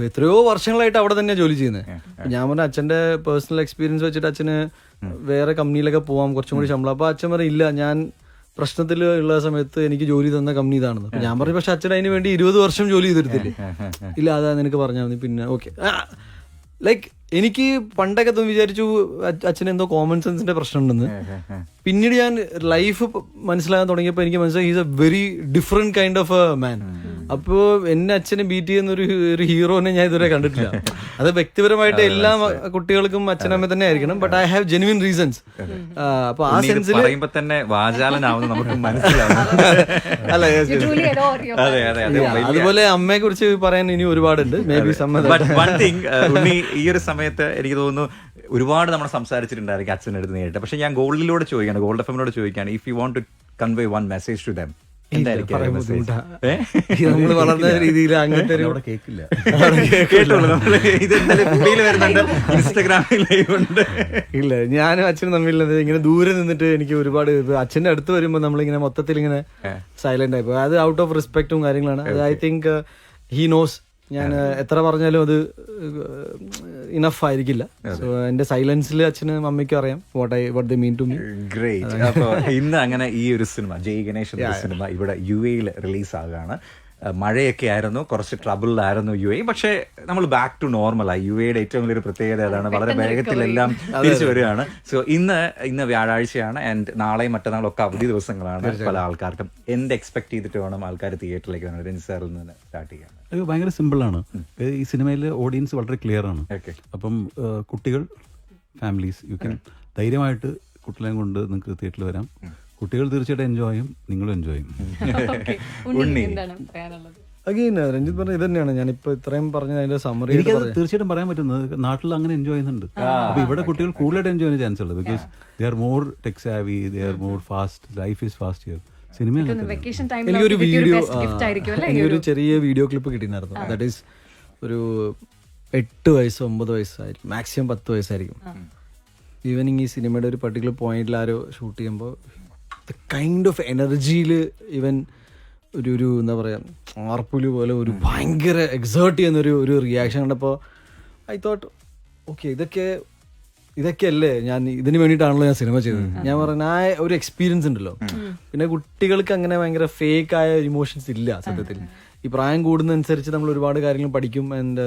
എത്രയോ വർഷങ്ങളായിട്ട് അവിടെ തന്നെ ജോലി ചെയ്യുന്നത്. ഞാൻ പറഞ്ഞ അച്ഛൻ്റെ പേഴ്സണൽ എക്സ്പീരിയൻസ് വെച്ചിട്ട് അച്ഛന് വേറെ കമ്പനിയിലൊക്കെ പോവാം, കുറച്ചും കൂടി ശമ്പളം. അപ്പോൾ അച്ഛൻ പറയില്ല, ഞാൻ പ്രശ്നത്തിൽ ഉള്ള സമയത്ത് എനിക്ക് ജോലി തന്ന കമ്പനി ഇതാണെന്ന്. അപ്പം ഞാൻ പറഞ്ഞു, പക്ഷെ അച്ഛൻ അതിന് വേണ്ടി 20 വർഷം ജോലി ചെയ്തിരുത്തില്ലേ. ഇല്ല, അതാ നിനക്ക് പറഞ്ഞാൽ മതി. പിന്നെ ഓക്കെ, ലൈക്ക് എനിക്ക് പണ്ടൊക്കെ വിചാരിച്ചു അച്ഛന് എന്തോ കോമൺ സെൻസിന്റെ പ്രശ്നമുണ്ടെന്ന്. പിന്നീട് ഞാൻ ലൈഫ് മനസ്സിലാകാൻ തുടങ്ങിയപ്പോൾ എനിക്ക് മനസ്സിലായി he's A very different kind of a man. അപ്പോൾ എന്നെ അച്ഛനെ ബീറ്റ് ചെയ്യുന്ന ഒരു ഹീറോനെ ഞാൻ ഇതുവരെ കണ്ടിട്ടില്ല. അത് വ്യക്തിപരമായിട്ട് എല്ലാ കുട്ടികൾക്കും അച്ഛനമ്മ തന്നെ ആയിരിക്കണം, but I have genuine reasons. അപ്പൊ ആ സെൻസിൽ തന്നെ വാചാലനാവുന്ന നമുക്ക് മനസ്സിലാവും. അല്ല, അതുപോലെ അമ്മയെ കുറിച്ച് പറയാൻ ഇനി ഒരുപാടുണ്ട്. മേ ബി ഈ ഒരു സമയത്ത് എനിക്ക് തോന്നുന്നു ഒരുപാട് നമ്മൾ സംസാരിച്ചിട്ടുണ്ടായിരിക്കും അച്ഛൻ്റെ അടുത്ത് നേരിട്ട്. പക്ഷെ ഞാൻ ഗോൾഡിലൂടെ ചോദിക്കുകയാണ്, ഗോൾഡ് എഫ്എമ്മിനോട് ചോദിക്കുകയാണ്, if you want to convey one message to them, നമ്മള് വളർന്ന രീതിയിൽ അങ്ങനത്തെ കേൾക്കില്ല. ഇൻസ്റ്റാഗ്രാമിൽ ലൈവ് ഉണ്ട്. ഇല്ല, ഞാനും അച്ഛനും തമ്മിലുള്ളത് ഇങ്ങനെ ദൂരെ നിന്നിട്ട് എനിക്ക് ഒരുപാട് അച്ഛന്റെ അടുത്ത് വരുമ്പോൾ നമ്മളിങ്ങനെ മൊത്തത്തിൽ ഇങ്ങനെ സൈലന്റ് ആയിപ്പോ. അത് ഔട്ട് ഓഫ് റെസ്പെക്റ്റും കാര്യങ്ങളാണ്. അത് ഐ തിങ്ക് ഹി നോസ്. ഞാൻ എത്ര പറഞ്ഞാലും അത് ഇനഫ് ആയിരിക്കില്ല. സോ എന്റെ സൈലൻസിൽ അച്ഛനും അമ്മയ്ക്കും അറിയാം what they mean to me. Great. അപ്പോൾ ഇന്ന് അങ്ങനെ ഈ ഒരു സിനിമ ജയ് ഗണേഷ് എന്ന സിനിമ ഇവിടെ UAE റിലീസ് ആകുകയാണ്. മഴയൊക്കെ ആയിരുന്നു, കുറച്ച് ട്രബിളിലായിരുന്നു UAE, പക്ഷേ നമ്മൾ ബാക്ക് ടു നോർമലായി. UAEയുടെ ഏറ്റവും വലിയൊരു പ്രത്യേകത അതാണ്, വളരെ വേഗത്തിലെല്ലാം തിരിച്ചു വരികയാണ്. സോ ഇന്ന് വ്യാഴാഴ്ചയാണ്, ആൻഡ് നാളെയും മറ്റന്നാളും ഒക്കെ അവധി ദിവസങ്ങളാണ് പല ആൾക്കാർക്കും. എന്ത് എക്സ്പെക്ട് ചെയ്തിട്ട് വേണം ആൾക്കാർ തിയേറ്ററിലേക്ക് വരണം? രഞ്ജിത്ത് സാറിൽ നിന്ന് സ്റ്റാർട്ട് ചെയ്യാം. അത് ഭയങ്കര സിമ്പിളാണ്. ഈ സിനിമയിലെ ഓഡിയൻസ് വളരെ ക്ലിയർ ആണ്. അപ്പം കുട്ടികൾ, ഫാമിലീസ്, യു ക്യാൻ ധൈര്യമായിട്ട് കുട്ടികളെയും കൊണ്ട് നിങ്ങൾക്ക് തിയേറ്ററിൽ വരാം. കുട്ടികൾ തീർച്ചയായിട്ടും എൻജോയ് ചെയ്യും, നിങ്ങളും എൻജോയ് ചെയ്യും. അഗെയിൻ രഞ്ജിത്ത് പറഞ്ഞ ഇത് തന്നെയാണ്. ഞാനിപ്പോ ഇത്രയും പറഞ്ഞ അതിന്റെ സമ്മറി എനിക്ക് തീർച്ചയായിട്ടും പറയാൻ പറ്റുന്നത് നാട്ടിൽ അങ്ങനെ എൻജോയ് ചെയ്യുന്നുണ്ട്. അപ്പൊ ഇവിടെ കുട്ടികൾ കൂടുതലായിട്ട് എൻജോയ് ചെയ്യുന്ന ചാൻസ് ഉള്ളത്. Because they are more tech savvy, they are more fast, life is fast here. എനിക്കൊരു ചെറിയ വീഡിയോ ക്ലിപ്പ് കിട്ടിയിട്ടുണ്ടായിരുന്നു. ദാറ്റ് ഈസ് ഒരു 8 വയസ്സ് 9 വയസ്സായിരിക്കും, മാക്സിമം 10 വയസ്സായിരിക്കും. ഈവനിങ് ഈ സിനിമയുടെ ഒരു പർട്ടിക്കുലർ പോയിന്റിൽ ആരോ ഷൂട്ട് ചെയ്യുമ്പോൾ കൈൻഡ് ഓഫ് എനർജിയിൽ ഇവൻ ഒരു എന്താ പറയുക ആർപ്പുലി പോലെ ഒരു ഭയങ്കര എക്സേർട്ട് ചെയ്യുന്ന ഒരു റിയാക്ഷൻ കണ്ടപ്പോൾ ഐ തോട്ട് ഓക്കെ, ഇതൊക്കെ അല്ലേ ഞാൻ ഇതിന് വേണ്ടിയിട്ടാണല്ലോ ഞാൻ സിനിമ ചെയ്തത്. ഞാൻ പറഞ്ഞ ആ ഒരു എക്സ്പീരിയൻസ് ഉണ്ടല്ലോ. പിന്നെ കുട്ടികൾക്ക് അങ്ങനെ ഭയങ്കര ഫേക്ക് ആയ ഇമോഷൻസ് ഇല്ല സത്യത്തിൽ. ഈ പ്രായം കൂടുന്നതനുസരിച്ച് നമ്മൾ ഒരുപാട് കാര്യങ്ങൾ പഠിക്കും. ആൻഡ്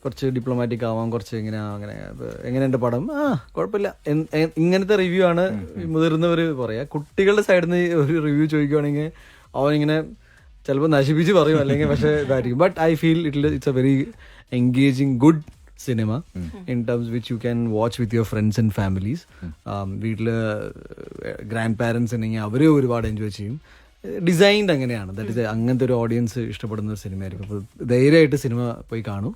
കുറച്ച് ഡിപ്ലോമാറ്റിക് ആവാം, കുറച്ച് എങ്ങനെ എൻ്റെ പടം കുഴപ്പമില്ല ഇങ്ങനത്തെ റിവ്യൂ ആണ് മുതിർന്നവർ പറയാ. കുട്ടികളുടെ സൈഡിൽ നിന്ന് ഒരു റിവ്യൂ ചോദിക്കുകയാണെങ്കിൽ അവനിങ്ങനെ ചിലപ്പോൾ നശിപ്പിച്ച് പറയും, അല്ലെങ്കിൽ പക്ഷേ ഇതായിരിക്കും. But I feel it's A very engaging good cinema in terms which you can watch with your friends and families. വീട്ടിൽ ഗ്രാൻഡ് പാരൻസ് ഉണ്ടെങ്കിൽ അവർ ഒരുപാട് എൻജോയ് ചെയ്യും. ഡിസൈൻഡ് അങ്ങനെയാണ്. ദാറ്റ് ഇസ് അങ്ങനത്തെ ഒരു ഓഡിയൻസ് ഇഷ്ടപ്പെടുന്ന ഒരു സിനിമയായിരിക്കും. അപ്പോൾ ധൈര്യമായിട്ട് സിനിമ പോയി കാണൂ.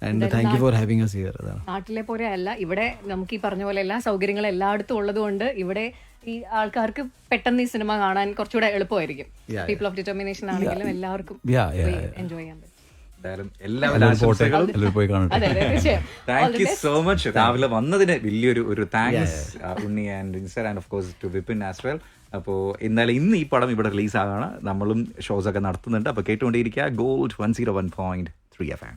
And thank you for having us here. അതാണ് നാട്ടിലെ പോലെ അല്ല, ഇവിടെ നമുക്ക് ഈ പറഞ്ഞ പോലെ എല്ലാ സൗകര്യങ്ങളും എല്ലായിടത്തും ഉള്ളത് കൊണ്ട് ഇവിടെ ഈ ആൾക്കാർക്ക് പെട്ടെന്ന് ഈ സിനിമ കാണാൻ കുറച്ചുകൂടെ എളുപ്പമായിരിക്കും. പീപ്പിൾ ഓഫ് ഡിറ്റർമിനേഷൻ ആണെങ്കിലും എല്ലാവർക്കും എൻജോയ് ചെയ്യാൻ പറ്റും. Thank you so much. രാവിലെ വന്നതിന് വലിയൊരു താങ്ക്സ് ഉണ്ണി ആൻഡ് ഇൻസർ and of course to Vipin as well. അപ്പോൾ എന്തായാലും ഇന്ന് ഈ പടം ഇവിടെ റിലീസ് ആകാണ്. നമ്മളും ഷോസ് ഒക്കെ നടത്തുന്നുണ്ട്. അപ്പോൾ കേട്ടുകൊണ്ടേയിരിക്കുക ഗോൾഡ് 101.3 FM.